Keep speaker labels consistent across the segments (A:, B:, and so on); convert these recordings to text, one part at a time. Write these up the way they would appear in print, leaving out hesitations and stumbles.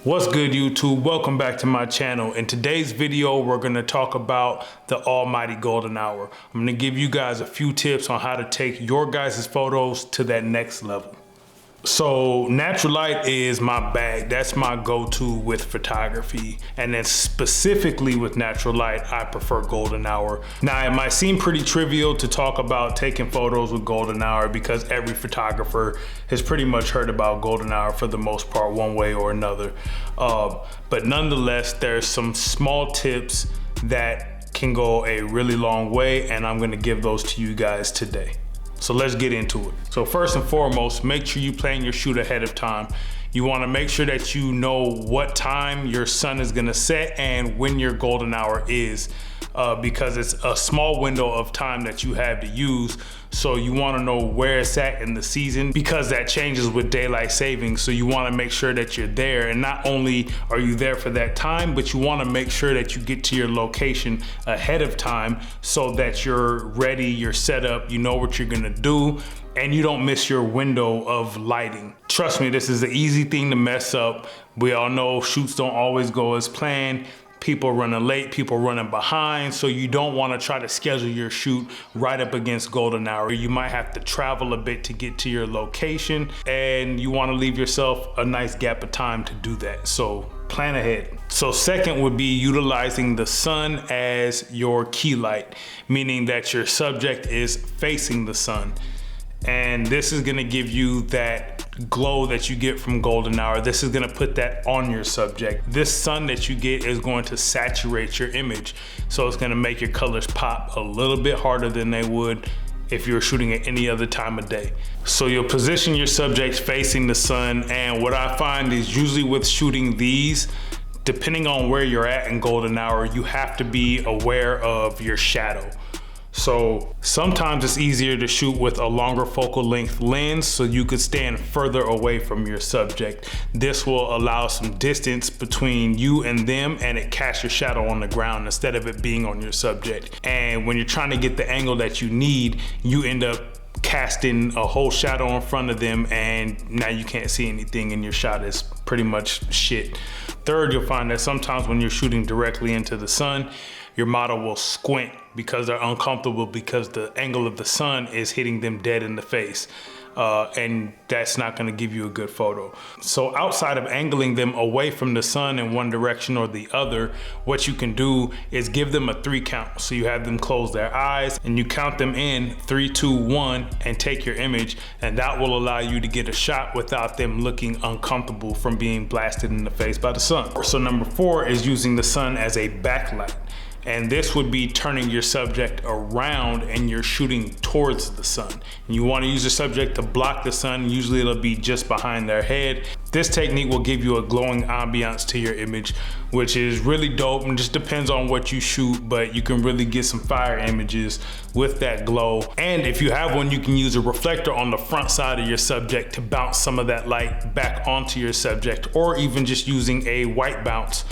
A: What's good, YouTube? Welcome back to my channel. In today's video, we're gonna talk about the almighty golden hour. I'm gonna give you guys a few tips on how to take your guys' photos to that next level. So natural light is my bag. That's my go-to with photography. And then specifically with natural light, I prefer golden hour. Now it might seem pretty trivial to talk about taking photos with golden hour because every photographer has pretty much heard about golden hour for the most part, one way or another. But nonetheless, there's some small tips that can go a really long way, and I'm gonna give those to you guys today. So let's get into it. So first and foremost, make sure you plan your shoot ahead of time. You wanna make sure that you know what time your sun is gonna set and when your golden hour is, because it's a small window of time that you have to use. So you wanna know where it's at in the season because that changes with daylight savings. So you wanna make sure that you're there, and not only are you there for that time, but you wanna make sure that you get to your location ahead of time so that you're ready, you're set up, you know what you're gonna do, and you don't miss your window of lighting. Trust me, this is an easy thing to mess up. We all know shoots don't always go as planned. People running late, people running behind, so you don't want to try to schedule your shoot right up against golden hour. You might have to travel a bit to get to your location, and you want to leave yourself a nice gap of time to do that. So plan ahead. So second would be utilizing the sun as your key light, meaning that your subject is facing the sun. And this is gonna give you that glow that you get from golden hour. This is gonna put that on your subject. This sun that you get is going to saturate your image. So it's gonna make your colors pop a little bit harder than they would if you were shooting at any other time of day. So you'll position your subject facing the sun. And what I find is usually with shooting these, depending on where you're at in golden hour, you have to be aware of your shadow. So sometimes it's easier to shoot with a longer focal length lens so you could stand further away from your subject. This will allow some distance between you and them, and it casts your shadow on the ground instead of it being on your subject. And when you're trying to get the angle that you need, you end up casting a whole shadow in front of them, and now you can't see anything and your shot is pretty much shit. Third, you'll find that sometimes when you're shooting directly into the sun, your model will squint because they're uncomfortable because the angle of the sun is hitting them dead in the face. And that's not gonna give you a good photo. So outside of angling them away from the sun in one direction or the other, what you can do is give them a 3 count. So you have them close their eyes and you count them in 3, 2, 1 and take your image, and that will allow you to get a shot without them looking uncomfortable from being blasted in the face by the sun. So number 4 is using the sun as a backlight. And this would be turning your subject around and you're shooting towards the sun. And you want to use your subject to block the sun. Usually it'll be just behind their head. This technique will give you a glowing ambiance to your image, which is really dope and just depends on what you shoot, but you can really get some fire images with that glow. And if you have one, you can use a reflector on the front side of your subject to bounce some of that light back onto your subject, or even just using a white bounce.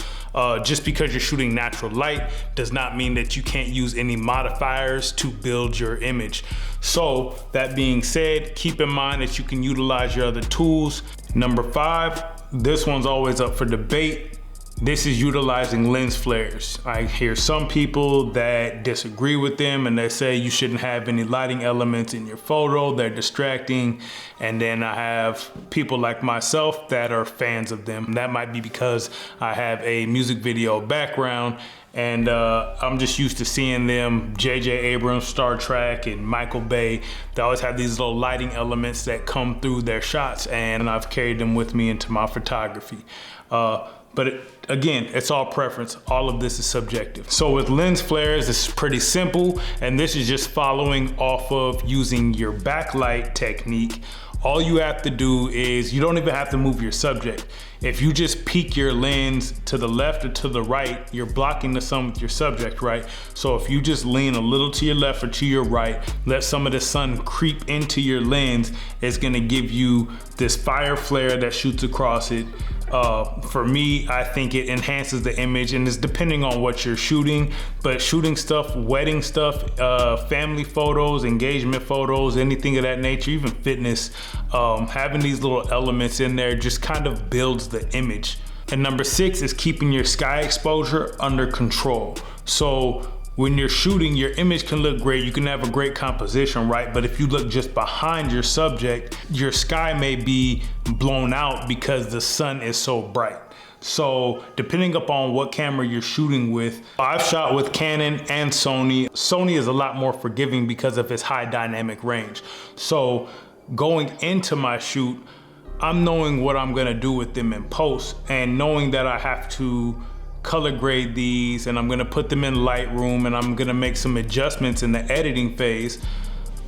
A: Just because you're shooting natural light does not mean that you can't use any modifiers to build your image. So that being said, keep in mind that you can utilize your other tools. Number 5, this one's always up for debate. This is utilizing lens flares. I hear some people that disagree with them and they say you shouldn't have any lighting elements in your photo, they're distracting. And then I have people like myself that are fans of them. That might be because I have a music video background and I'm just used to seeing them, J.J. Abrams, Star Trek, and Michael Bay. They always have these little lighting elements that come through their shots, and I've carried them with me into my photography. But again, it's all preference. All of this is subjective. So with lens flares, it's pretty simple. And this is just following off of using your backlight technique. All you have to do is, you don't even have to move your subject. If you just peek your lens to the left or to the right, you're blocking the sun with your subject, right? So if you just lean a little to your left or to your right, let some of the sun creep into your lens, it's gonna give you this fire flare that shoots across it. For me, I think it enhances the image, and it's depending on what you're shooting, but shooting stuff, wedding stuff, family photos, engagement photos, anything of that nature, even fitness, having these little elements in there just kind of builds the image. And number 6 is keeping your sky exposure under control. So when you're shooting, your image can look great, you can have a great composition, right? But if you look just behind your subject, your sky may be blown out because the sun is so bright. So depending upon what camera you're shooting with, I've shot with Canon and Sony. Sony is a lot more forgiving because of its high dynamic range. So going into my shoot, I'm knowing what I'm gonna do with them in post, and knowing that I have to color grade these, and I'm gonna put them in Lightroom, and I'm gonna make some adjustments in the editing phase,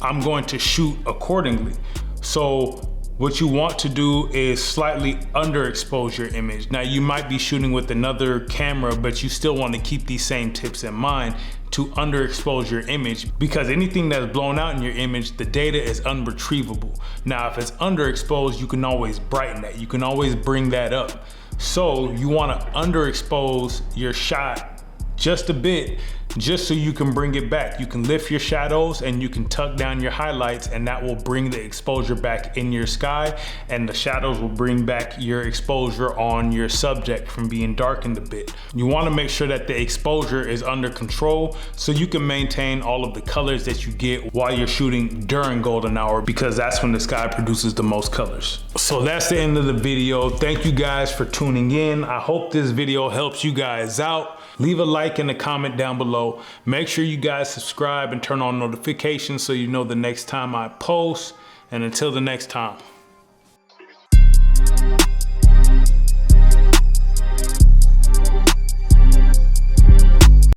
A: I'm going to shoot accordingly. So what you want to do is slightly underexpose your image. Now you might be shooting with another camera, but you still want to keep these same tips in mind to underexpose your image, because anything that's blown out in your image, the data is unretrievable. Now, if it's underexposed, you can always brighten that. You can always bring that up. So you want to underexpose your shot just a bit, just so you can bring it back. You can lift your shadows and you can tuck down your highlights, and that will bring the exposure back in your sky, and the shadows will bring back your exposure on your subject from being darkened a bit. You want to make sure that the exposure is under control so you can maintain all of the colors that you get while you're shooting during golden hour, because that's when the sky produces the most colors. So that's the end of the video. Thank you guys for tuning in. I hope this video helps you guys out. Leave a like and a comment down below. Make sure you guys subscribe and turn on notifications so you know the next time I post. And until the next time.